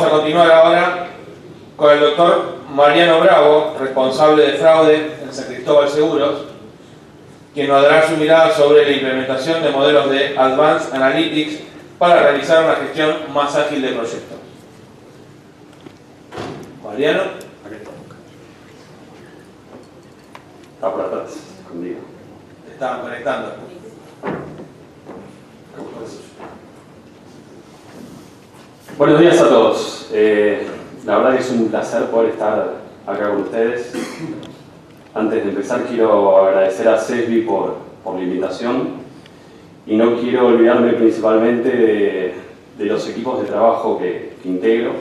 a continuar ahora con el doctor Mariano Bravo, responsable de fraude en San Cristóbal Seguros, quien nos dará su mirada sobre la implementación de modelos de Advanced Analytics para realizar una gestión más ágil de proyectos. Mariano. Está por atrás, escondido. Te estaban conectando. Buenos días a todos. La verdad que es un placer poder estar acá con ustedes. Antes de empezar quiero agradecer a CESBI por la invitación y no quiero olvidarme principalmente de los equipos de trabajo que integro,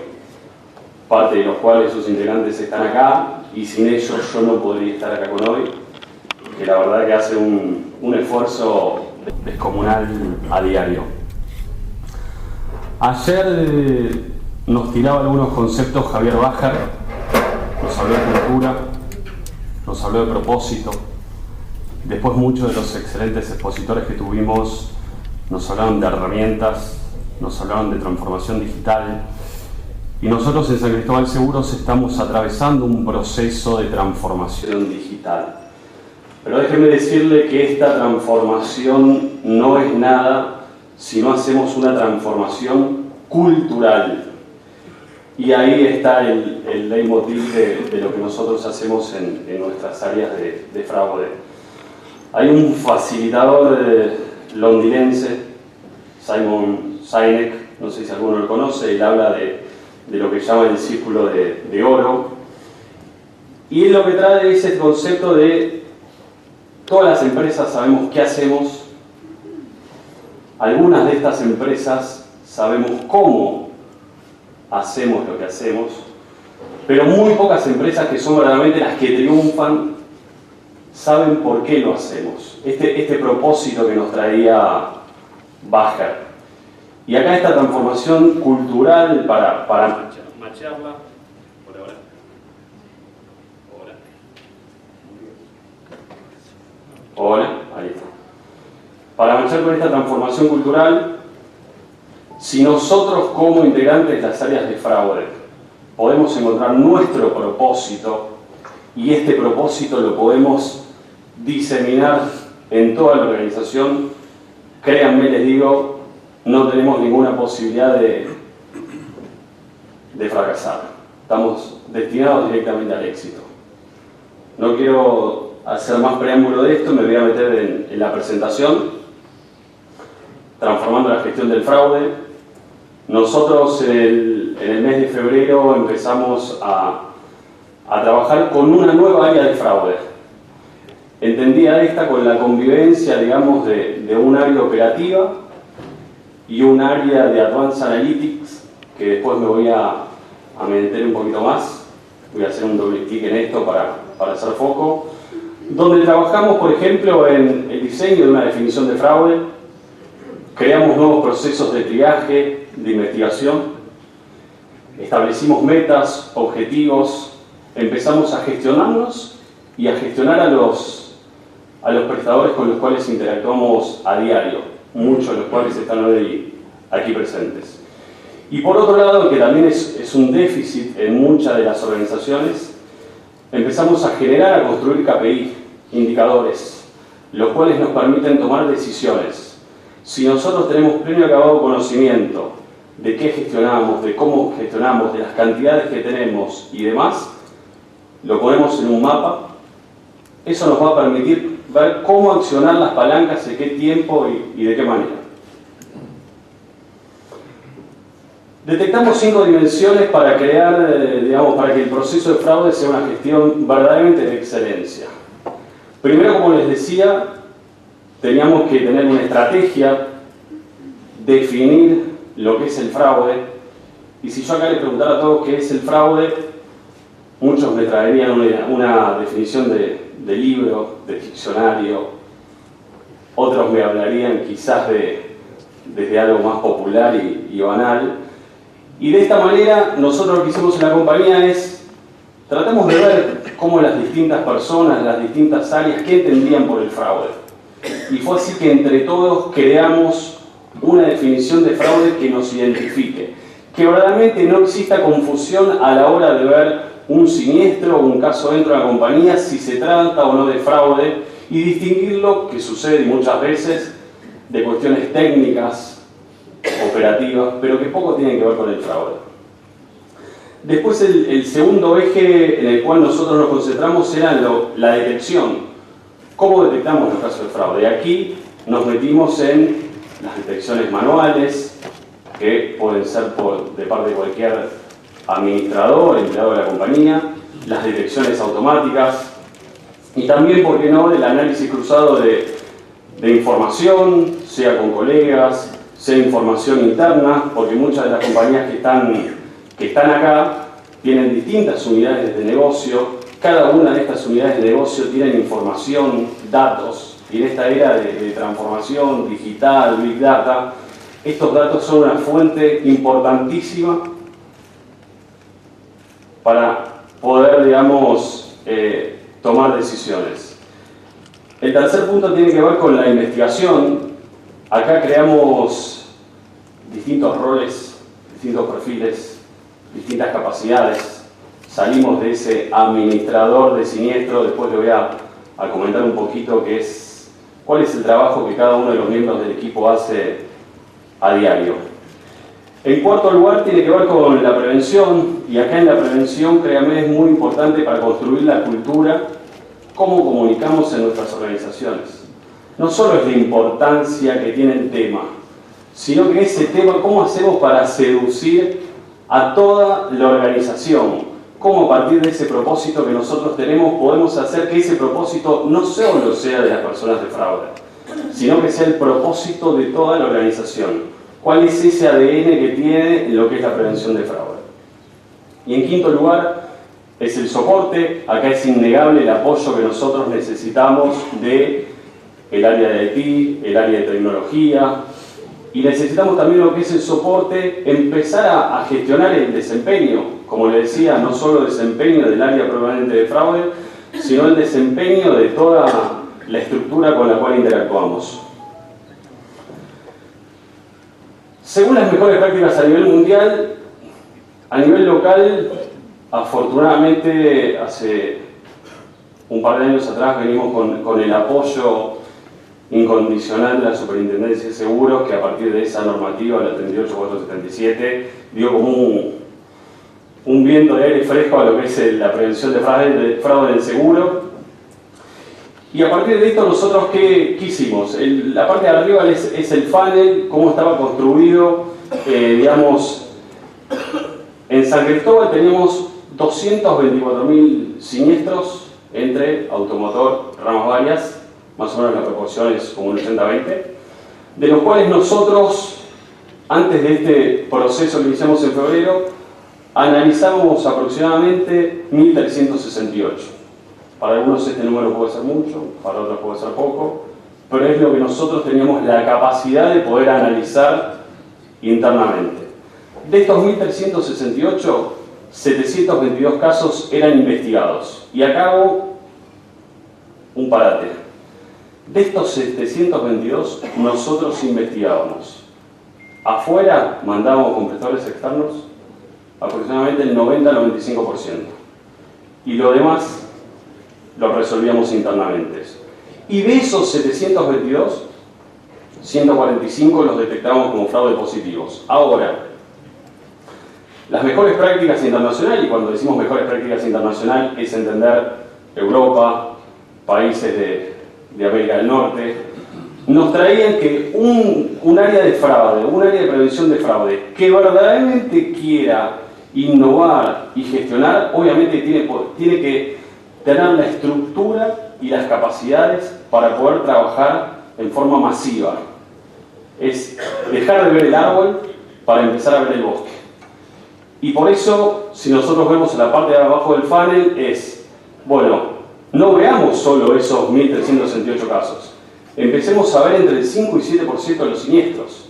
parte de los cuales sus integrantes están acá y sin ellos yo no podría estar acá con hoy, que la verdad que hace un esfuerzo descomunal a diario. Ayer nos tiraba algunos conceptos Javier Bacher, nos habló de cultura, nos habló de propósito. Después muchos de los excelentes expositores que tuvimos nos hablaron de herramientas, nos hablaron de transformación digital. Y nosotros en San Cristóbal Seguros estamos atravesando un proceso de transformación digital. Pero déjeme decirle que esta transformación no es nada si no hacemos una transformación cultural. Y ahí está el leitmotiv de lo que nosotros hacemos en nuestras áreas de fraude. Hay un facilitador londinense, Simon Sinek, no sé si alguno lo conoce, él habla de lo que llama el círculo de oro. Y él lo que trae es el concepto de todas las empresas sabemos qué hacemos, algunas de estas empresas sabemos cómo hacemos lo que hacemos, pero muy pocas empresas que son verdaderamente las que triunfan saben por qué lo hacemos. Este propósito que nos traía Bacher. Y acá esta transformación cultural para macharla. Por ahora. Hola, ahí está. Para machar con esta transformación cultural, si nosotros como integrantes de las áreas de fraude podemos encontrar nuestro propósito y este propósito lo podemos diseminar en toda la organización, créanme, les digo, no tenemos ninguna posibilidad de fracasar. Estamos destinados directamente al éxito. No quiero hacer más preámbulo de esto, me voy a meter en la presentación. Transformando la gestión del fraude. Nosotros en el mes de febrero empezamos a trabajar con una nueva área de fraude. Entendía esta con la convivencia, digamos, de un área operativa y un área de Advanced Analytics, que después me voy a meter un poquito más. Voy a hacer un doble clic en esto para hacer foco. Donde trabajamos, por ejemplo, en el diseño de una definición de fraude, creamos nuevos procesos de triaje, de investigación, establecimos metas, objetivos, empezamos a gestionarnos y a gestionar a los prestadores con los cuales interactuamos a diario, muchos de los cuales están hoy aquí presentes. Y por otro lado, que también es un déficit en muchas de las organizaciones, empezamos a generar, a construir KPI, indicadores, los cuales nos permiten tomar decisiones. Si nosotros tenemos pleno y acabado conocimiento de qué gestionamos, de cómo gestionamos, de las cantidades que tenemos y demás, lo ponemos en un mapa, eso nos va a permitir ver cómo accionar las palancas, en qué tiempo y de qué manera. Detectamos 5 dimensiones para crear, digamos, para que el proceso de fraude sea una gestión verdaderamente de excelencia. Primero, como les decía, teníamos que tener una estrategia, definir lo que es el fraude. Y si yo acá les preguntara a todos qué es el fraude, muchos me traerían una definición de libro, de diccionario. Otros me hablarían quizás desde algo más popular y banal. Y de esta manera, nosotros lo que hicimos en la compañía es tratamos de ver cómo las distintas personas, las distintas áreas, qué entendían por el fraude. Y fue así que entre todos creamos una definición de fraude que nos identifique, que verdaderamente no exista confusión a la hora de ver un siniestro o un caso dentro de la compañía, si se trata o no de fraude, y distinguirlo, que sucede muchas veces, de cuestiones técnicas, operativas, pero que poco tienen que ver con el fraude. Después el segundo eje en el cual nosotros nos concentramos era la detección. ¿Cómo detectamos los casos de fraude? Aquí nos metimos en las detecciones manuales, que pueden ser de parte de cualquier administrador, empleado de la compañía, las detecciones automáticas y también, ¿por qué no?, el análisis cruzado de información, sea con colegas, sea información interna, porque muchas de las compañías que están acá tienen distintas unidades de negocio. Cada una de estas unidades de negocio tienen información, datos, y en esta era de transformación digital, Big Data, estos datos son una fuente importantísima para poder, digamos, tomar decisiones. El tercer punto tiene que ver con la investigación. Acá creamos distintos roles, distintos perfiles, distintas capacidades. Salimos de ese administrador de siniestro. Después le voy a comentar un poquito cuál es el trabajo que cada uno de los miembros del equipo hace a diario. En cuarto lugar, tiene que ver con la prevención, y acá en la prevención, créanme, es muy importante para construir la cultura, cómo comunicamos en nuestras organizaciones. No solo es la importancia que tiene el tema, sino que ese tema, cómo hacemos para seducir a toda la organización, cómo a partir de ese propósito que nosotros tenemos podemos hacer que ese propósito no solo sea de las personas de fraude, sino que sea el propósito de toda la organización. ¿Cuál es ese ADN que tiene en lo que es la prevención de fraude? Y en quinto lugar, es el soporte. Acá es innegable el apoyo que nosotros necesitamos del área de IT, el área de tecnología, y necesitamos también lo que es el soporte, empezar a gestionar el desempeño, como le decía, no solo el desempeño del área probablemente de fraude, sino el desempeño de toda la estructura con la cual interactuamos. Según las mejores prácticas a nivel mundial, a nivel local, afortunadamente hace un par de años atrás venimos con el apoyo incondicional de la Superintendencia de Seguros, que a partir de esa normativa, la 38477, dio como un viento de aire fresco a lo que es la prevención de fraude en el seguro. Y a partir de esto, nosotros, ¿qué hicimos? La parte de arriba es el funnel, cómo estaba construido. Digamos, en San Cristóbal teníamos 224.000 siniestros entre automotor, ramas varias, más o menos la proporción es como un 80-20, de los cuales nosotros, antes de este proceso que iniciamos en febrero, analizamos aproximadamente 1.368. Para algunos este número puede ser mucho, para otros puede ser poco, pero es lo que nosotros teníamos la capacidad de poder analizar internamente. De estos 1.368, 722 casos eran investigados. Y acá hago un parate. De estos 722, nosotros investigábamos. Afuera mandábamos con prestadores externos aproximadamente el 90-95%. Y lo demás lo resolvíamos internamente. Y de esos 722, 145 los detectamos como fraude positivos. Ahora, las mejores prácticas internacionales, y cuando decimos mejores prácticas internacionales es entender Europa, países de América del Norte, nos traían que un área de fraude, un área de prevención de fraude que verdaderamente quiera innovar y gestionar, obviamente tiene que tener la estructura y las capacidades para poder trabajar en forma masiva. Es dejar de ver el árbol para empezar a ver el bosque. Y por eso, si nosotros vemos en la parte de abajo del funnel, bueno, no veamos solo esos 1.368 casos. Empecemos a ver entre el 5 y 7% de los siniestros.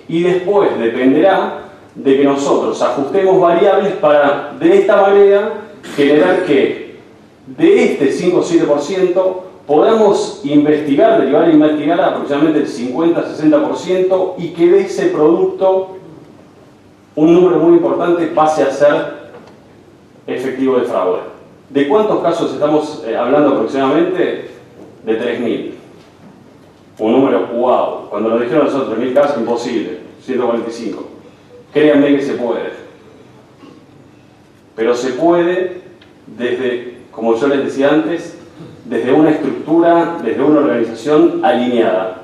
Y después dependerá de que nosotros ajustemos variables para, de esta manera, generar que de este 5 o 7% podamos derivar a investigar aproximadamente el 50-60% y que de ese producto un número muy importante pase a ser efectivo de fraude. ¿De cuántos casos estamos hablando aproximadamente? De 3.000. Un número, wow. Cuando nos dijeron nosotros 3.000 casos, imposible. 145. Créanme que se puede. Pero se puede desde, como yo les decía antes, desde una estructura, desde una organización alineada.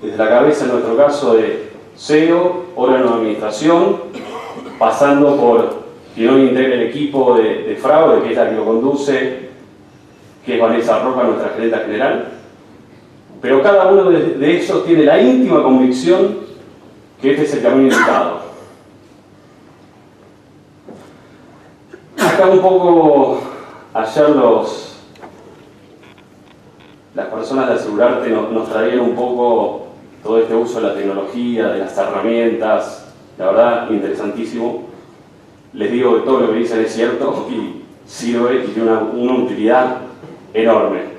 Desde la cabeza, en nuestro caso, de CEO, órgano de administración, pasando por quien hoy integra el equipo de fraude, que es la que lo conduce, que es Vanessa Roca, nuestra gerenta general. Pero cada uno de ellos tiene la íntima convicción que este es el camino indicado. Acá un poco, ayer las personas de Asegurarte nos traían un poco todo este uso de la tecnología, de las herramientas, la verdad, interesantísimo. Les digo que todo lo que dicen es cierto y sirve y tiene una utilidad enorme.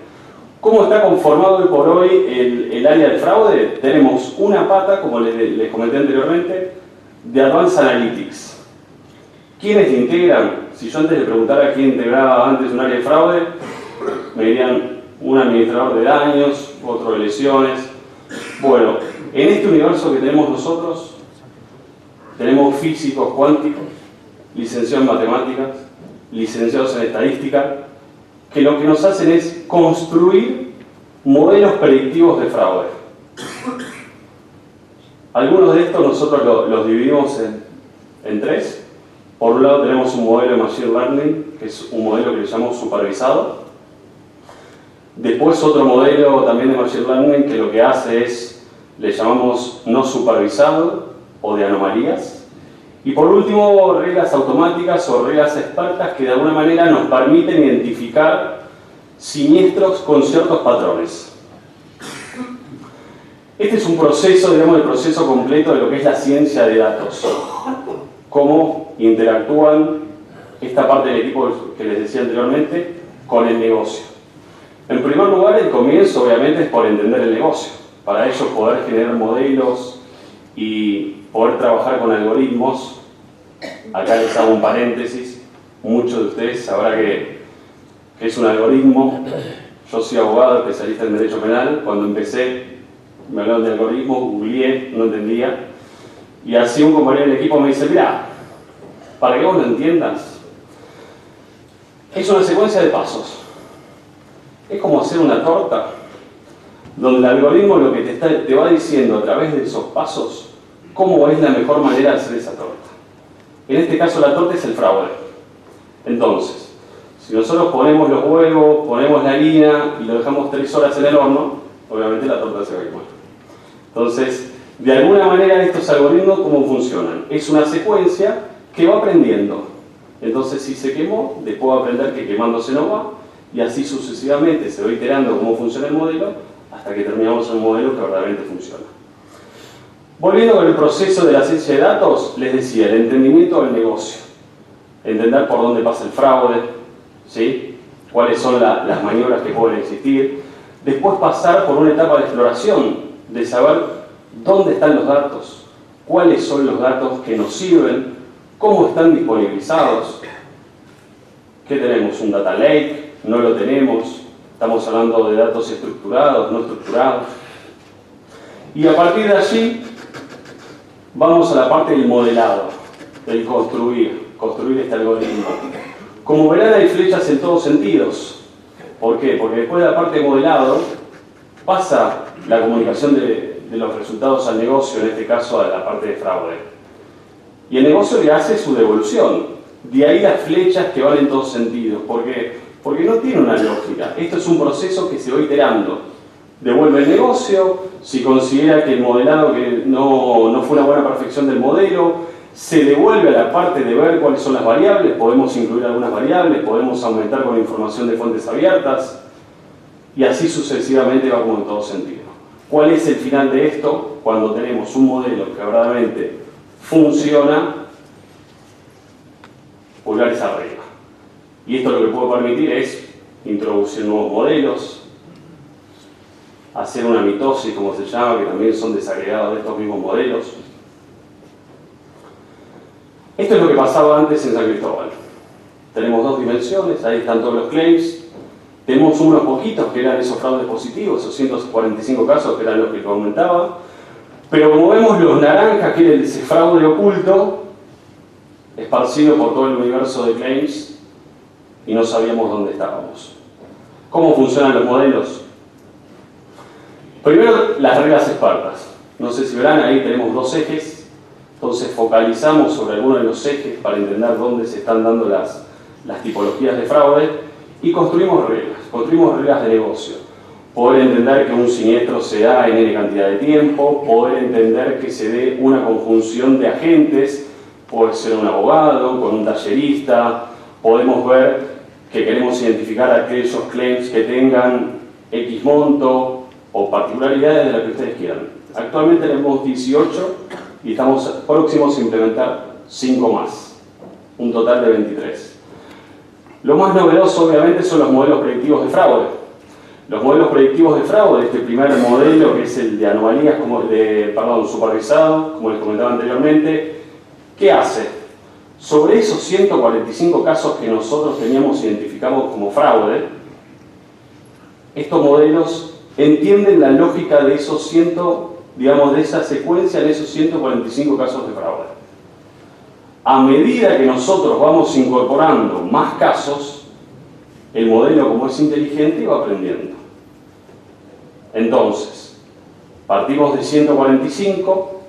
¿Cómo está conformado hoy por hoy el área de fraude? Tenemos una pata, como les comenté anteriormente, de Advanced Analytics. ¿Quiénes le integran? Si yo antes le preguntara quién integraba antes un área de fraude, me dirían un administrador de daños, otro de lesiones. Bueno, en este universo que tenemos nosotros, tenemos físicos cuánticos, licenciados en matemáticas, licenciados en estadística, que lo que nos hacen es construir modelos predictivos de fraude. Algunos de estos nosotros los dividimos en tres. Por un lado tenemos un modelo de Machine Learning, que es un modelo que le llamamos supervisado. Después otro modelo también de Machine Learning que lo que hace es, le llamamos no supervisado o de anomalías. Y por último, reglas automáticas o reglas expertas que de alguna manera nos permiten identificar siniestros con ciertos patrones. Este es un proceso, digamos, el proceso completo de lo que es la ciencia de datos. Cómo interactúan esta parte del equipo que les decía anteriormente con el negocio. En primer lugar, el comienzo obviamente es por entender el negocio. Para ello poder generar modelos y poder trabajar con algoritmos. Acá les hago un paréntesis. Muchos de ustedes sabrán que es un algoritmo. Yo soy abogado, especialista en derecho penal. Cuando empecé me hablaron de algoritmos, googleé, no entendía. Y así un compañero del equipo me dice, mira, para que vos lo entiendas, es una secuencia de pasos. Es como hacer una torta, donde el algoritmo lo que te va diciendo a través de esos pasos, cómo es la mejor manera de hacer esa torta. En este caso la torta es el fraude. Entonces, si nosotros ponemos los huevos, ponemos la harina y lo dejamos 3 horas en el horno, obviamente la torta se va a quemar. Entonces, de alguna manera estos algoritmos, ¿cómo funcionan? Es una secuencia que va aprendiendo. Entonces, si se quemó, después va a aprender que quemándose no va, y así sucesivamente se va iterando cómo funciona el modelo, hasta que terminamos un modelo que verdaderamente funciona. Volviendo con el proceso de la ciencia de datos, les decía, el entendimiento del negocio. Entender por dónde pasa el fraude, ¿sí? Cuáles son las maniobras que pueden existir. Después pasar por una etapa de exploración, de saber dónde están los datos, cuáles son los datos que nos sirven, cómo están disponibilizados. ¿Qué tenemos? ¿Un data lake? ¿No lo tenemos? Estamos hablando de datos estructurados, no estructurados. Y a partir de allí vamos a la parte del modelado, del construir este algoritmo. Como verán, hay flechas en todos sentidos. ¿Por qué? Porque después de la parte de modelado pasa la comunicación de los resultados al negocio, en este caso a la parte de fraude. Y el negocio le hace su devolución. De ahí las flechas que van en todos sentidos. ¿Por qué? Porque no tiene una lógica. Esto es un proceso que se va iterando. Devuelve el negocio, si considera que el modelado que no fue una buena perfección del modelo, se devuelve a la parte de ver cuáles son las variables, podemos incluir algunas variables, podemos aumentar con información de fuentes abiertas, y así sucesivamente va como en todo sentido. ¿Cuál es el final de esto? Cuando tenemos un modelo que verdaderamente funciona, pulgares arriba. Y esto lo que puede permitir es introducir nuevos modelos, hacer una mitosis, como se llama, que también son desagregados de estos mismos modelos. pasaba antes en San Cristóbal. Tenemos dos dimensiones, ahí están todos los claims. Tenemos unos poquitos que eran esos fraudes positivos, esos 145 casos que eran los que comentaba. Pero como vemos, los naranjas, que era ese fraude oculto, esparcido por todo el universo de claims, y no sabíamos dónde estábamos. ¿Cómo funcionan los modelos? Primero, las reglas espartas. No sé si verán, ahí tenemos dos ejes. Entonces focalizamos sobre alguno de los ejes para entender dónde se están dando las tipologías de fraude y construimos reglas de negocio. Poder entender que un siniestro se da en N cantidad de tiempo, poder entender que se dé una conjunción de agentes, puede ser un abogado, con un tallerista, podemos ver que queremos identificar aquellos claims que tengan X monto o particularidades de las que ustedes quieran. Actualmente tenemos 18 y estamos próximos a implementar 5 más, un total de 23. Lo más novedoso obviamente son los modelos predictivos de fraude. Los modelos predictivos de fraude, este primer modelo que es el de anomalías supervisado, como les comentaba anteriormente, ¿qué hace? Sobre esos 145 casos que nosotros teníamos identificados como fraude, estos modelos entienden la lógica de esos de esa secuencia en esos 145 casos de fraude. A medida que nosotros vamos incorporando más casos, el modelo, como es inteligente, va aprendiendo. Entonces, partimos de 145,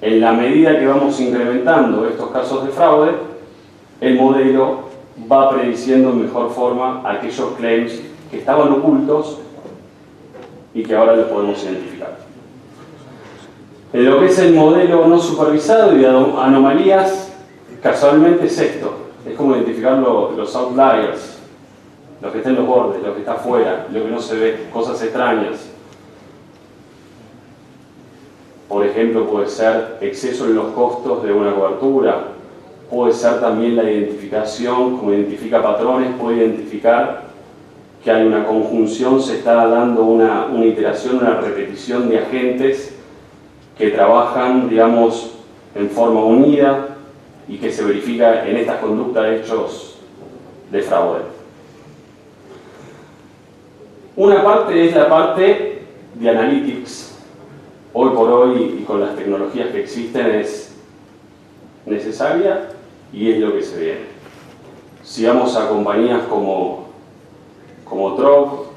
en la medida que vamos incrementando estos casos de fraude, el modelo va prediciendo en mejor forma aquellos claims que estaban ocultos y que ahora los podemos identificar. En lo que es el modelo no supervisado y de anomalías, casualmente es esto. Es como identificar los outliers, lo que está en los bordes, lo que está afuera, lo que no se ve, cosas extrañas. Por ejemplo, puede ser exceso en los costos de una cobertura, puede ser también la identificación, como identifica patrones, puede identificar que hay una conjunción, se está dando una iteración, una repetición de agentes que trabajan, digamos, en forma unida y que se verifica en estas conductas de hechos de fraude. Una parte es la parte de analytics. Hoy por hoy, y con las tecnologías que existen, es necesaria y es lo que se viene. Si vamos a compañías como Trove,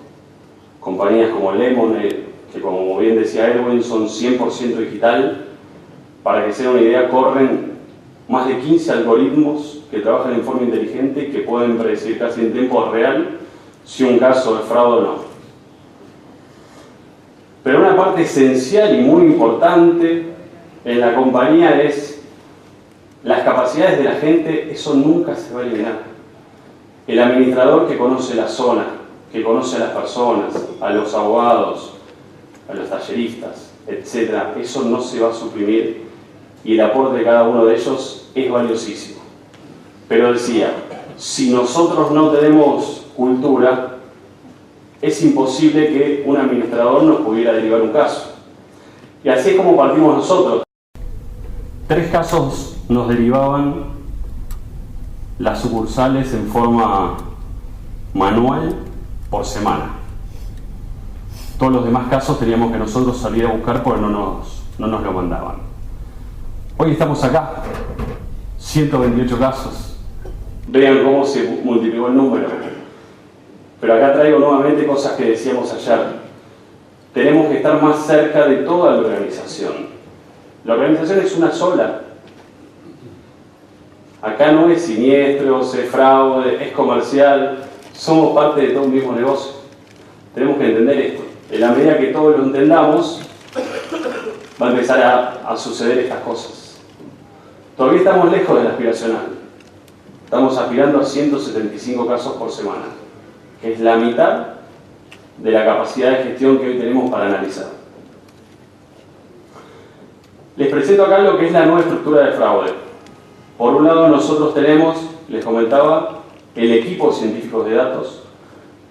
compañías como Lemonade, que como bien decía Erwin, son 100% digital, para que se den una idea, corren más de 15 algoritmos que trabajan en forma inteligente y que pueden predecir casi en tiempo real si un caso es fraude o no. Pero una parte esencial y muy importante en la compañía es las capacidades de la gente. Eso nunca se va a eliminar. El administrador que conoce la zona, que conoce a las personas, a los abogados, a los talleristas, etc., eso no se va a suprimir y el aporte de cada uno de ellos es valiosísimo. Pero decía, si nosotros no tenemos cultura, es imposible que un administrador nos pudiera derivar un caso. Y así es como partimos nosotros. 3 casos nos derivaban las sucursales en forma manual por semana. Todos los demás casos teníamos que nosotros salir a buscar porque no nos lo mandaban. Hoy estamos acá, 128 casos. Vean cómo se multiplicó el número. Pero acá traigo nuevamente cosas que decíamos ayer. Tenemos que estar más cerca de toda la organización. La organización es una sola. Acá no es siniestro, es fraude, es comercial. Somos parte de todo un mismo negocio. Tenemos que entender esto. En la medida que todos lo entendamos, va a empezar a suceder estas cosas. Todavía estamos lejos del aspiracional. Estamos aspirando a 175 casos por semana, que es la mitad de la capacidad de gestión que hoy tenemos para analizar. Les presento acá lo que es la nueva estructura de fraude. Por un lado nosotros tenemos, les comentaba, el equipo de científicos de datos,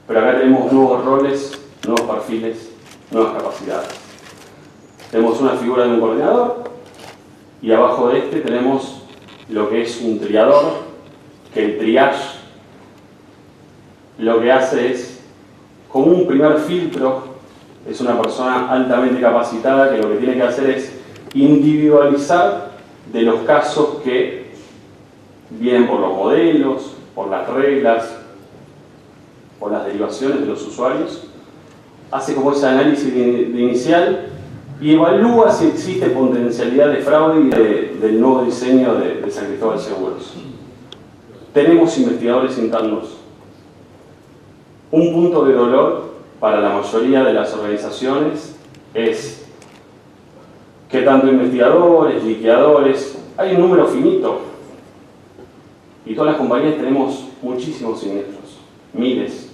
pero acá tenemos nuevos roles, nuevos perfiles, nuevas capacidades. Tenemos una figura de un coordinador y abajo de este tenemos lo que es un triador, que el triage lo que hace es, como un primer filtro, es una persona altamente capacitada que lo que tiene que hacer es individualizar de los casos que vienen por los modelos, por las reglas, por las derivaciones de los usuarios, hace como ese análisis de inicial y evalúa si existe potencialidad de fraude y del nuevo diseño de San Cristóbal Seguros. Tenemos investigadores internos. Un punto de dolor para la mayoría de las organizaciones es que tanto investigadores, liquidadores, hay un número finito. Y todas las compañías tenemos muchísimos siniestros, miles.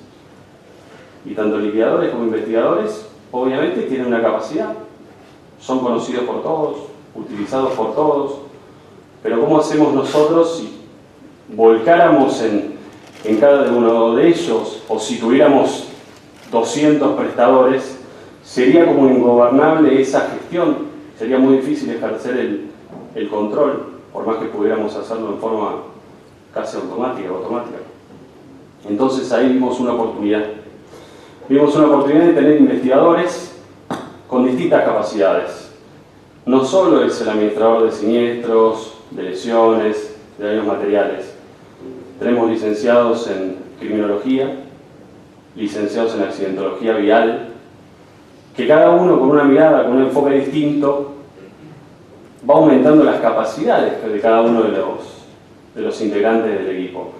Y tanto liquidadores como investigadores, obviamente, tienen una capacidad. Son conocidos por todos, utilizados por todos. Pero ¿cómo hacemos nosotros si volcáramos en cada uno de ellos, o si tuviéramos 200 prestadores, sería como ingobernable esa gestión? Sería muy difícil ejercer el control, por más que pudiéramos hacerlo en forma casi automática. Entonces ahí vimos una oportunidad. Vimos una oportunidad de tener investigadores con distintas capacidades. No solo es el administrador de siniestros, de lesiones, de daños materiales. Tenemos licenciados en criminología, licenciados en accidentología vial, que cada uno con una mirada, con un enfoque distinto, va aumentando las capacidades de cada uno de los integrantes del equipo.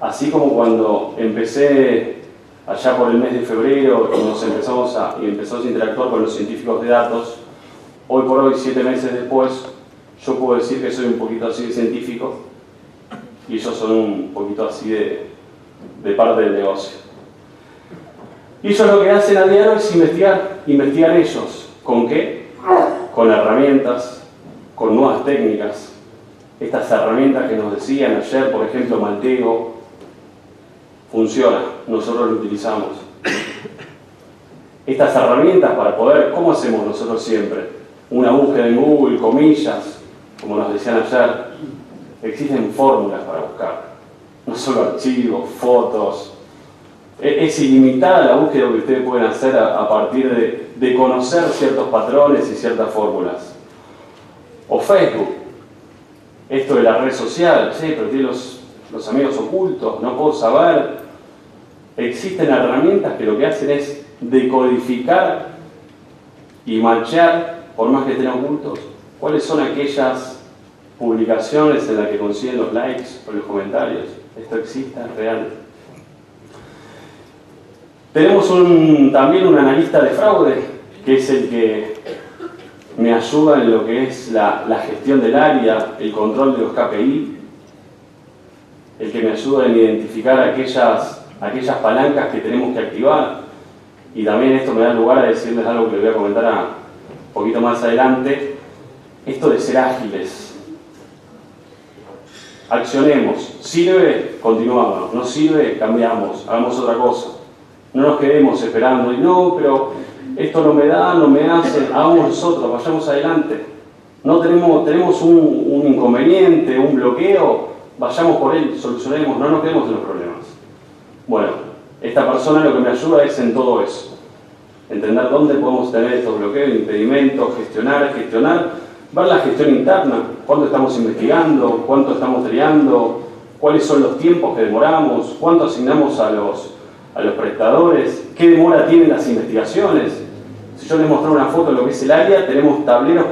Así como cuando empecé allá por el mes de febrero y empezamos a interactuar con los científicos de datos, hoy por hoy, 7 meses después, yo puedo decir que soy un poquito así de científico y ellos son un poquito así de parte del negocio. Y ellos lo que hacen a diario es investigar ellos. ¿Con qué? Con herramientas, con nuevas técnicas. Estas herramientas que nos decían ayer, por ejemplo, Maltego, funciona, nosotros lo utilizamos. Estas herramientas para poder, ¿cómo hacemos nosotros siempre? Una búsqueda en Google, comillas, como nos decían ayer. Existen fórmulas para buscar, no solo archivos, fotos. Es ilimitada la búsqueda que ustedes pueden hacer a partir de conocer ciertos patrones y ciertas fórmulas. O Facebook, esto de la red social, sí, pero tiene los amigos ocultos, no puedo saber. Existen herramientas que lo que hacen es decodificar y matchar, por más que estén ocultos, cuáles son aquellas publicaciones en las que consiguen los likes o los comentarios. Esto existe, es real. Tenemos también un analista de fraude, que es el que me ayuda en lo que es la gestión del área, el control de los KPI, el que me ayuda en identificar aquellas palancas que tenemos que activar. Y también esto me da lugar a decirles algo que les voy a comentar un poquito más adelante, esto de ser ágiles. Accionemos, sirve, continuamos, no sirve, cambiamos, hagamos otra cosa. No nos quedemos esperando y no, pero esto no me da, no me hace, hagamos nosotros, vayamos adelante. No tenemos un inconveniente, un bloqueo, vayamos por él, solucionemos, no nos quedemos en los problemas. Bueno, esta persona lo que me ayuda es en todo eso. Entender dónde podemos tener estos bloqueos, impedimentos, gestionar, ver la gestión interna, cuánto estamos investigando, cuánto estamos triando, cuáles son los tiempos que demoramos, cuánto asignamos a los prestadores, qué demora tienen las investigaciones. Si yo les mostré una foto de lo que es el área, tenemos tableros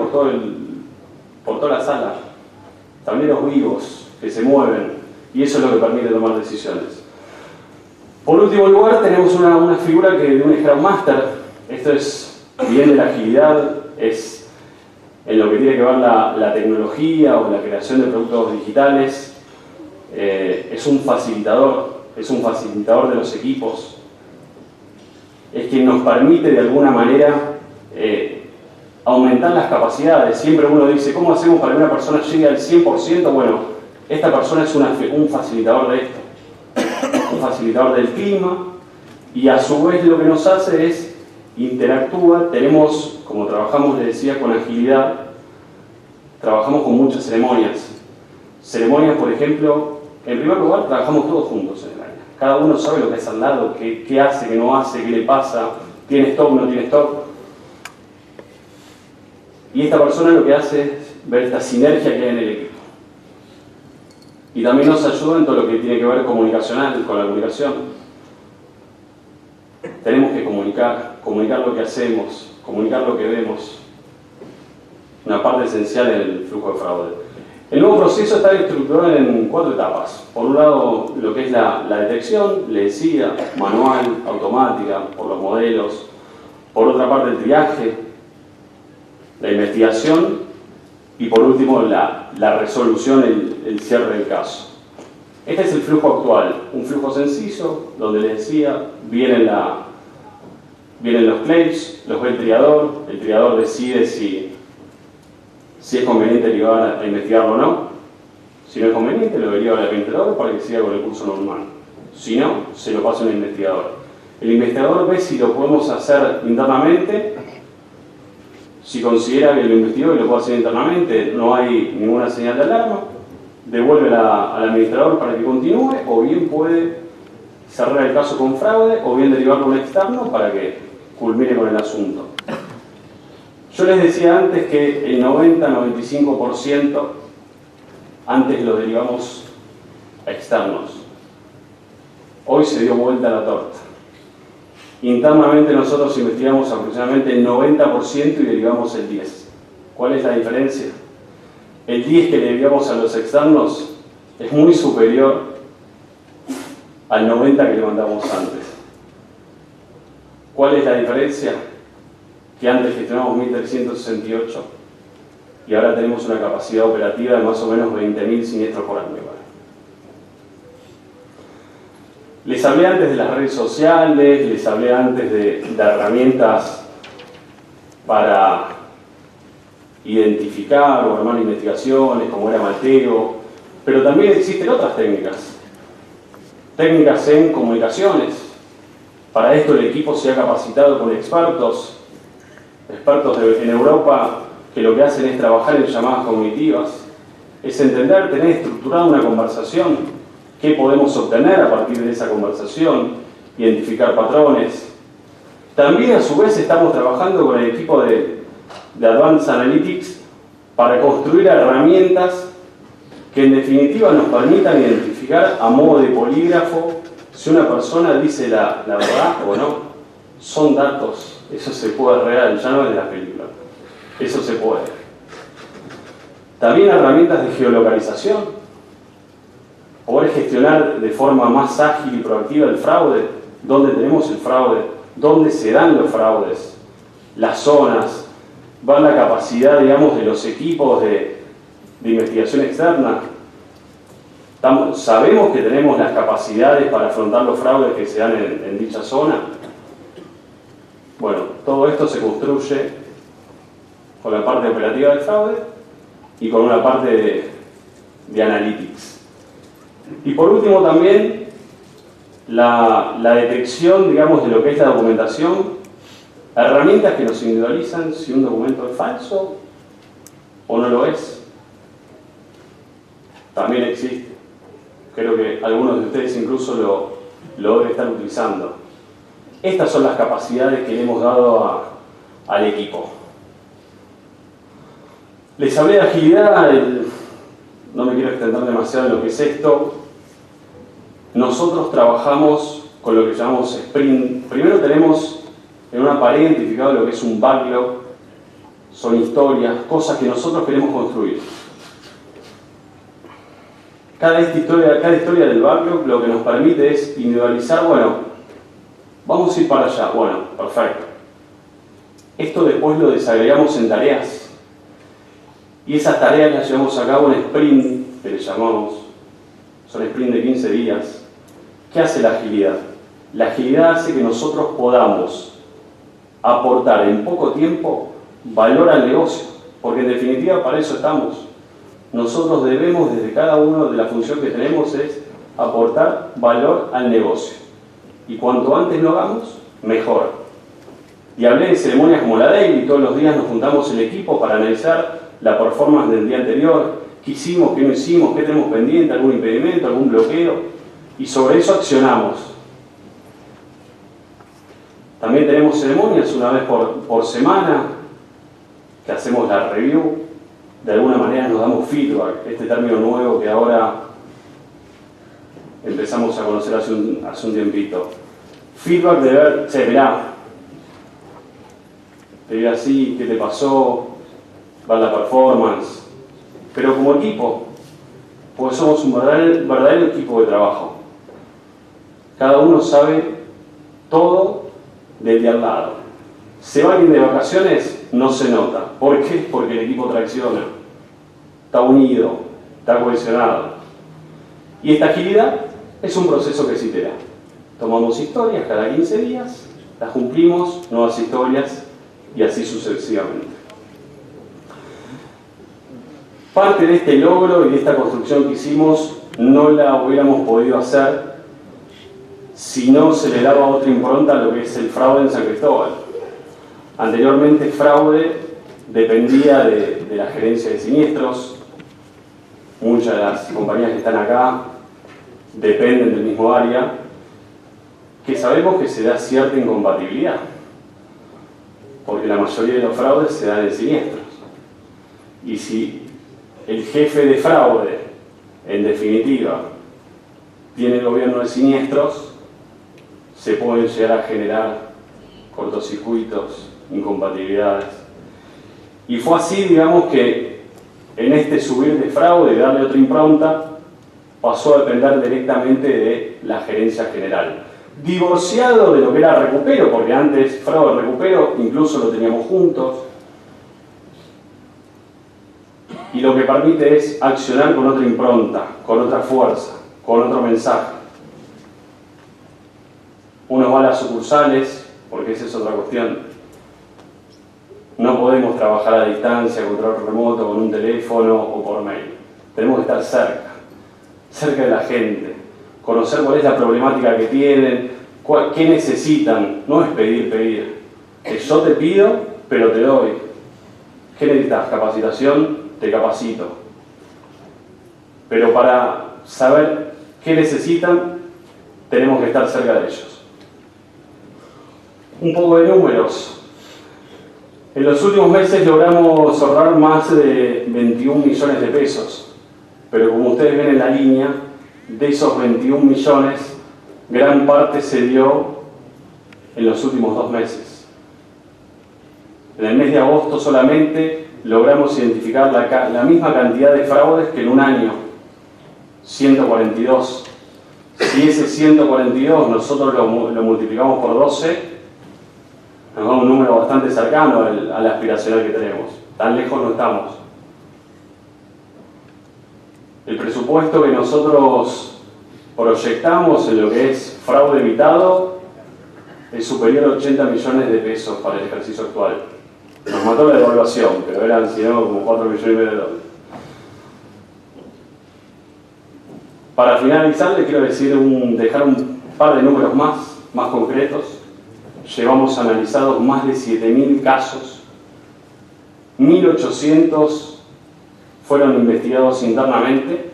por toda la sala, tableros vivos que se mueven, y eso es lo que permite tomar decisiones. Por último lugar, tenemos una figura de un Scrum Master. Esto es bien de la agilidad, es en lo que tiene que ver la tecnología o la creación de productos digitales. Es un facilitador de los equipos, es quien nos permite de alguna manera aumentar las capacidades. Siempre uno dice, ¿cómo hacemos para que una persona llegue al 100%? Bueno, esta persona es un facilitador de esto, un facilitador del clima, y a su vez lo que nos hace es interactúa. Tenemos, como trabajamos, les decía, con agilidad, trabajamos con muchas ceremonias. Ceremonias, por ejemplo, en primer lugar, trabajamos todos juntos en el área. Cada uno sabe lo que es al lado, qué hace, qué no hace, qué le pasa, tiene stock, no tiene stock. Y esta persona lo que hace es ver esta sinergia que hay en el equipo. Y también nos ayuda en todo lo que tiene que ver comunicacional, con la comunicación. Tenemos que comunicar lo que hacemos, comunicar lo que vemos. Una parte esencial en el flujo de fraude. El nuevo proceso está estructurado en 4 etapas. Por un lado, lo que es la detección, le decía, manual, automática, por los modelos. Por otra parte, el triaje, la investigación y por último, la resolución, el cierre del caso. Este es el flujo actual, un flujo sencillo, donde les decía, vienen los claims, los ve el triador decide si es conveniente llevar a investigarlo o no. Si no es conveniente, lo deriva al administrador para que siga con el curso normal. Si no, se lo pasa a un investigador. El investigador ve si lo podemos hacer internamente. Si considera que lo investigó y lo puede hacer internamente, no hay ninguna señal de alarma, devuelve al administrador para que continúe, o bien puede cerrar el caso con fraude, o bien derivarlo a un externo para que culmine con el asunto. Yo les decía antes que el 90-95% antes lo derivamos a externos. Hoy se dio vuelta la torta. Internamente nosotros investigamos aproximadamente el 90% y derivamos el 10%. ¿Cuál es la diferencia? El 10% que le derivamos a los externos es muy superior al 90% que le mandamos antes. ¿Cuál es la diferencia? Que antes gestionamos 1.368 y ahora tenemos una capacidad operativa de más o menos 20.000 siniestros por año. Les hablé antes de las redes sociales, les hablé antes de herramientas para identificar o armar investigaciones, como era Malteo, pero también existen otras técnicas. Técnicas en comunicaciones. Para esto el equipo se ha capacitado con expertos en Europa que lo que hacen es trabajar en llamadas cognitivas, es entender, tener estructurada una conversación. ¿Qué podemos obtener a partir de esa conversación? Identificar patrones. También a su vez estamos trabajando con el equipo de Advanced Analytics para construir herramientas que en definitiva nos permitan identificar a modo de polígrafo si una persona dice la verdad o no. Son datos, eso se puede real, ya no es de la película. Eso se puede. También herramientas de geolocalización. Poder gestionar de forma más ágil y proactiva el fraude, dónde tenemos el fraude, dónde se dan los fraudes, las zonas, va la capacidad, digamos, de los equipos de investigación externa. Sabemos que tenemos las capacidades para afrontar los fraudes que se dan en dicha zona. Bueno, todo esto se construye con la parte operativa del fraude y con una parte de analytics. Y por último también la detección, digamos, de lo que es la documentación, herramientas que nos individualizan si un documento es falso o no lo es. También existe. Creo que algunos de ustedes incluso lo deben estar utilizando. Estas son las capacidades que le hemos dado al equipo. Les hablé de agilidad, no me quiero extender demasiado en lo que es esto. Nosotros trabajamos con lo que llamamos sprint. Primero tenemos en una pared identificado lo que es un backlog. Son historias, cosas que nosotros queremos construir. Cada historia del backlog lo que nos permite es individualizar, bueno, vamos a ir para allá, bueno, perfecto. Esto después lo desagregamos en tareas. Y esas tareas las llevamos a cabo en sprint, que le llamamos, son sprint de 15 días. ¿Qué hace la agilidad? La agilidad hace que nosotros podamos aportar en poco tiempo valor al negocio, porque en definitiva para eso estamos. Nosotros debemos, desde cada uno de la función que tenemos, es aportar valor al negocio. Y cuanto antes lo hagamos, mejor. Y hablé de ceremonias como la Daily, todos los días nos juntamos el equipo para analizar la performance del día anterior, qué hicimos, qué no hicimos, qué tenemos pendiente, algún impedimento, algún bloqueo, y sobre eso accionamos. También tenemos ceremonias una vez por semana, que hacemos la review, de alguna manera nos damos feedback, este término nuevo que ahora empezamos a conocer hace un tiempito. Feedback de ver, che, mirá, te vi así, ¿qué te pasó? Va la performance. Pero como equipo, porque somos un verdadero equipo de trabajo. Cada uno sabe todo del de al lado. Se va alguien de vacaciones, no se nota. ¿Por qué? Porque el equipo tracciona. Está unido, está cohesionado. Y esta agilidad es un proceso que se itera. Tomamos historias cada 15 días, las cumplimos, nuevas historias y así sucesivamente. Parte de este logro y de esta construcción que hicimos no la hubiéramos podido hacer si no se le daba otra impronta a lo que es el fraude en San Cristóbal. Anteriormente, fraude dependía de la gerencia de siniestros. Muchas de las compañías que están acá dependen del mismo área, que sabemos que se da cierta incompatibilidad, porque la mayoría de los fraudes se dan en siniestros. Y si el jefe de fraude, en definitiva, tiene el gobierno de siniestros, se pueden llegar a generar cortocircuitos, incompatibilidades. Y fue así, digamos, que en este subir de fraude y darle otra impronta, pasó a depender directamente de la gerencia general. Divorciado de lo que era recupero, porque antes fraude y recupero incluso lo teníamos juntos. Y lo que permite es accionar con otra impronta, con otra fuerza, con otro mensaje. Uno va a las sucursales, porque esa es otra cuestión. No podemos trabajar a distancia, control remoto, con un teléfono o por mail. Tenemos que estar cerca de la gente, conocer cuál es la problemática que tienen, qué necesitan. No es pedir. Yo te pido, pero te doy. ¿Qué necesitas? Capacitación, te capacito. Pero para saber qué necesitan, tenemos que estar cerca de ellos. Un poco de números. En los últimos meses logramos ahorrar más de 21 millones de pesos. Pero como ustedes ven en la línea, de esos 21 millones, gran parte se dio en los últimos 2 meses. En el mes de agosto solamente logramos identificar la misma cantidad de fraudes que en un año, 142. Si ese 142 nosotros lo multiplicamos por 12, nos da un número bastante cercano al aspiracional que tenemos. Tan lejos no estamos. El presupuesto que nosotros proyectamos en lo que es fraude evitado es superior a 80 millones de pesos para el ejercicio actual. Nos mató la devaluación, pero eran, si no, como 4,5 millones de dólares. Para finalizar, les quiero dejar un par de números más concretos. Llevamos analizados más de 7.000 casos, 1.800 fueron investigados internamente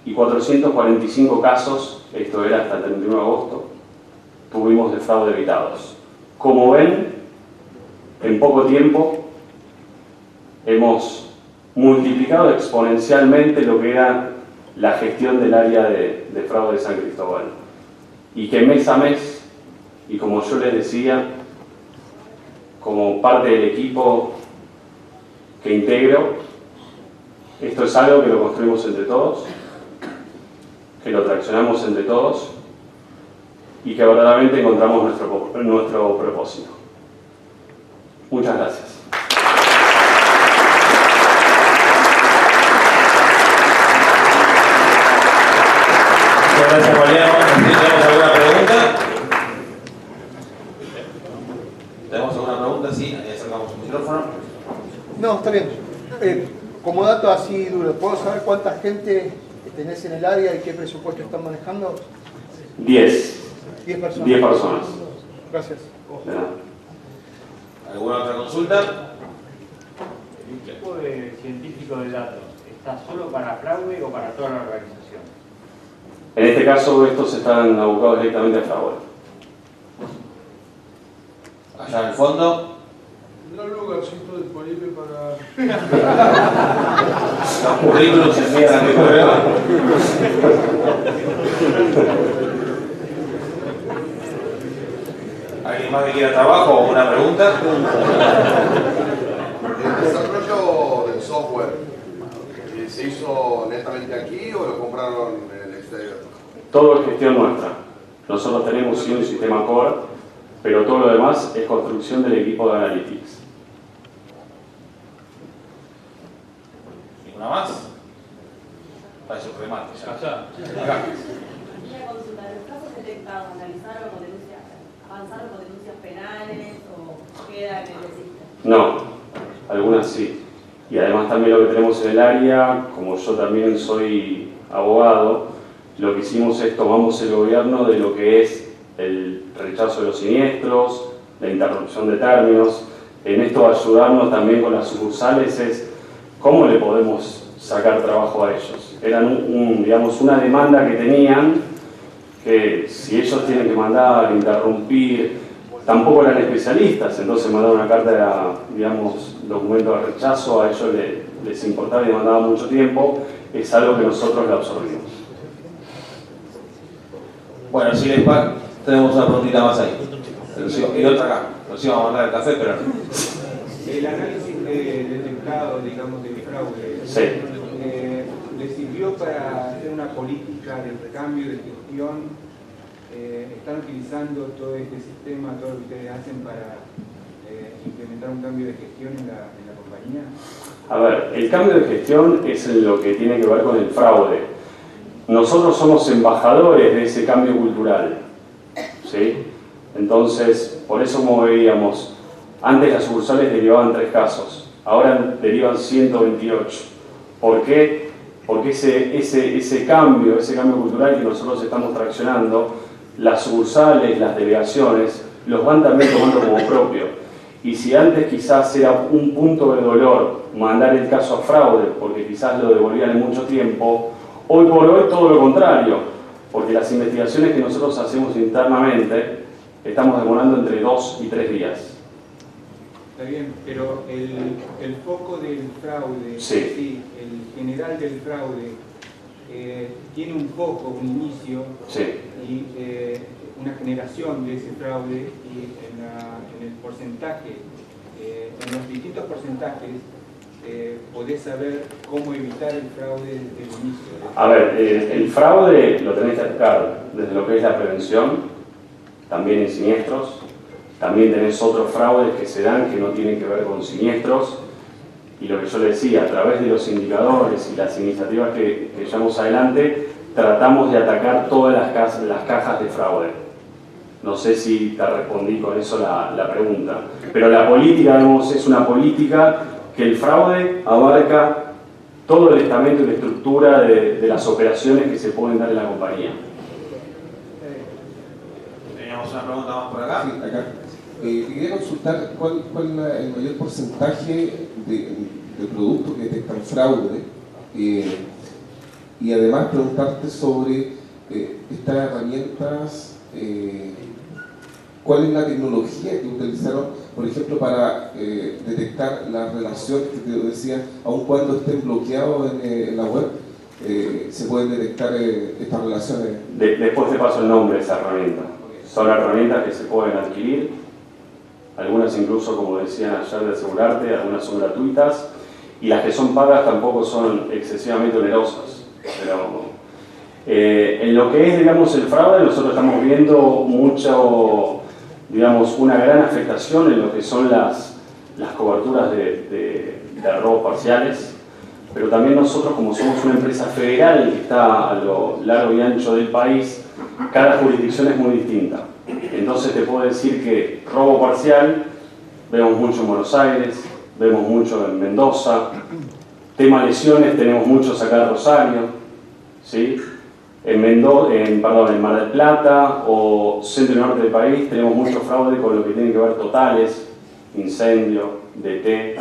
y 445 casos, esto era hasta el 31 de agosto, tuvimos de fraude evitados. Como ven, en poco tiempo hemos multiplicado exponencialmente lo que era la gestión del área de fraude de San Cristóbal. Y que mes a mes, y como yo les decía, como parte del equipo que integro, esto es algo que lo construimos entre todos, que lo traccionamos entre todos y que verdaderamente encontramos nuestro propósito. Muchas gracias. Muchas gracias, Mariano. ¿Tenemos alguna pregunta? ¿Tenemos alguna pregunta? Sí, ahí acercamos un micrófono. No, está bien. Como dato así duro, ¿puedo saber cuánta gente tenés en el área y qué presupuesto están manejando? 10. 10 personas. 10 personas. Gracias. ¿Alguna otra consulta? El equipo de científicos de datos ¿Está solo para fraude o para toda la organización? En este caso, estos están abocados directamente a fraude. Allá en el fondo. No lugarcito disponible para... Los currículos se envían a mi correo. ¿Alguien más que quiera trabajo o una pregunta? ¿El desarrollo del software se hizo netamente aquí o lo compraron en el exterior? Todo es gestión nuestra. Nosotros tenemos sí un sistema core, pero todo lo demás es construcción del equipo de Analytics. ¿Ninguna más? Parece un remate ya. Acá. Quería consultar, ¿los casos detectados analizaron con denuncias, avanzaron con denuncias penales o quedan en el registro? No, algunas sí. Y además también lo que tenemos en el área, como yo también soy abogado, lo que hicimos es tomamos el gobierno de lo que es el rechazo de los siniestros, la interrupción de términos. En esto ayudarnos también con las sucursales es cómo le podemos sacar trabajo a ellos. Eran digamos, una demanda que tenían, que si ellos tienen que mandar, interrumpir, tampoco eran especialistas, entonces mandaron una carta de, digamos, documento de rechazo, a ellos les importaba y demandaba mucho tiempo, es algo que nosotros le absorbimos. Bueno, si les va, tenemos una preguntita más ahí. Y otra acá. Nos íbamos a mandar el café, pero no. El análisis detectado, digamos, del fraude, Sí. ¿le sirvió para hacer una política de cambio de gestión? ¿Están utilizando todo este sistema, todo lo que ustedes hacen para implementar un cambio de gestión en la compañía? A ver, el cambio de gestión es en lo que tiene que ver con el fraude. Nosotros somos embajadores de ese cambio cultural, ¿sí? Entonces, por eso como veíamos, antes las sucursales derivaban 3 casos, ahora derivan 128. ¿Por qué? Porque ese cambio cultural que nosotros estamos traccionando, las sucursales, las delegaciones, los van también tomando como propio. Y si antes quizás era un punto de dolor mandar el caso a fraude, porque quizás lo devolvían en mucho tiempo, hoy por hoy todo lo contrario, porque las investigaciones que nosotros hacemos internamente estamos demorando entre 2 y 3 días. Está bien, pero el foco del fraude, Sí. el general del fraude, tiene un foco, un inicio, Sí. y una generación de ese fraude, y en el porcentaje, en los distintos porcentajes, podés saber cómo evitar el fraude desde el inicio. A ver, el fraude lo tenés que atacar desde lo que es la prevención, también en siniestros. También tenés otros fraudes que se dan que no tienen que ver con siniestros. Y lo que yo le decía, a través de los indicadores y las iniciativas que llevamos adelante, tratamos de atacar todas las cajas de fraude. No sé si te respondí con eso la pregunta. Pero la política, digamos, es una política que el fraude abarca todo el estamento y la estructura de las operaciones que se pueden dar en la compañía. Teníamos una pregunta más por acá. Sí, acá. Quería consultar cuál es el mayor porcentaje de productos que detectan fraude y además preguntarte sobre estas herramientas, cuál es la tecnología que utilizaron, por ejemplo, para detectar las relaciones que te decía, aun cuando estén bloqueados en la web, se pueden detectar estas relaciones. Después te paso el nombre de esa herramienta. Son herramientas que se pueden adquirir, algunas incluso, como decían ayer, de asegurarte, algunas son gratuitas, y las que son pagas tampoco son excesivamente onerosas. Pero en lo que es, digamos, el fraude, nosotros estamos viendo mucho, digamos, una gran afectación en lo que son las coberturas de robos parciales, pero también nosotros, como somos una empresa federal que está a lo largo y ancho del país, cada jurisdicción es muy distinta. Entonces te puedo decir que robo parcial vemos mucho en Buenos Aires, vemos mucho en Mendoza, tema lesiones tenemos muchos acá en Rosario, ¿sí? En Mar del Plata o centro y norte del país tenemos mucho fraude con lo que tiene que ver totales, incendio, DT.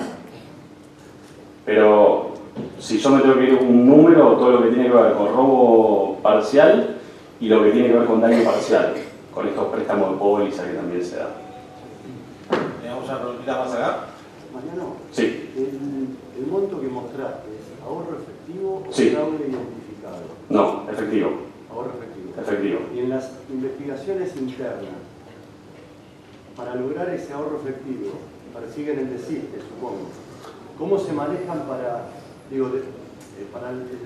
Pero Si yo me tengo que ir un número, todo lo que tiene que ver con robo parcial y lo que tiene que ver con daño parcial, con estos préstamos de póliza que también se dan. ¿Tenemos una preguntita más acá? Mariano, Sí. el monto que mostraste, ¿es ahorro efectivo o Sí. fraude identificado? No, efectivo. Ahorro efectivo. Efectivo. Y en las investigaciones internas, para lograr ese ahorro efectivo, persiguen el desiste, supongo. ¿Cómo se manejan para el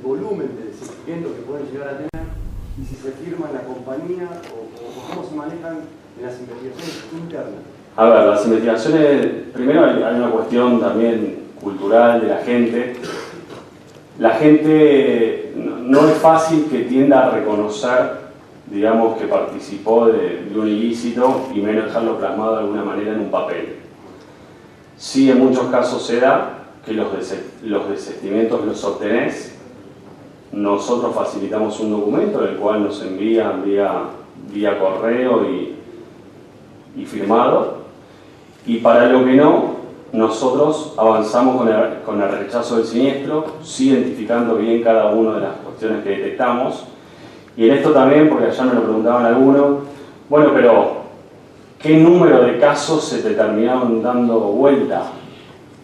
volumen de desistimiento que pueden llegar a tener? Y si se firma en la compañía, o cómo se manejan en las investigaciones internas. A ver, las investigaciones, primero hay una cuestión también cultural de la gente. La gente no es fácil que tienda a reconocer, digamos, que participó de un ilícito y menos dejarlo plasmado de alguna manera en un papel. Sí, en muchos casos se da que los desistimientos los obtenés. Nosotros facilitamos un documento el cual nos envían vía correo y firmado. Y para lo que no, nosotros avanzamos con el rechazo del siniestro, sí identificando bien cada una de las cuestiones que detectamos. Y en esto también, porque allá me lo preguntaban algunos, bueno, pero ¿qué número de casos se te terminaron dando vuelta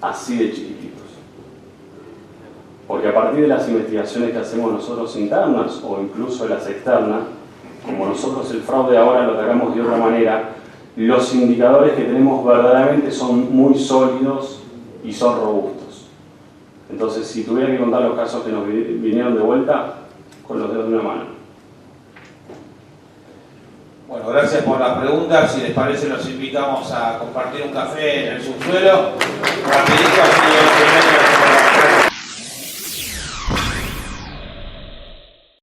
así de chiquititos? Porque a partir de las investigaciones que hacemos nosotros internas o incluso de las externas, como nosotros el fraude ahora lo atacamos de otra manera, los indicadores que tenemos verdaderamente son muy sólidos y son robustos. Entonces, si tuviera que contar los casos que nos vinieron de vuelta, con los dedos de una mano. Bueno, gracias por las preguntas. Si les parece, los invitamos a compartir un café en el subsuelo. Rapidito.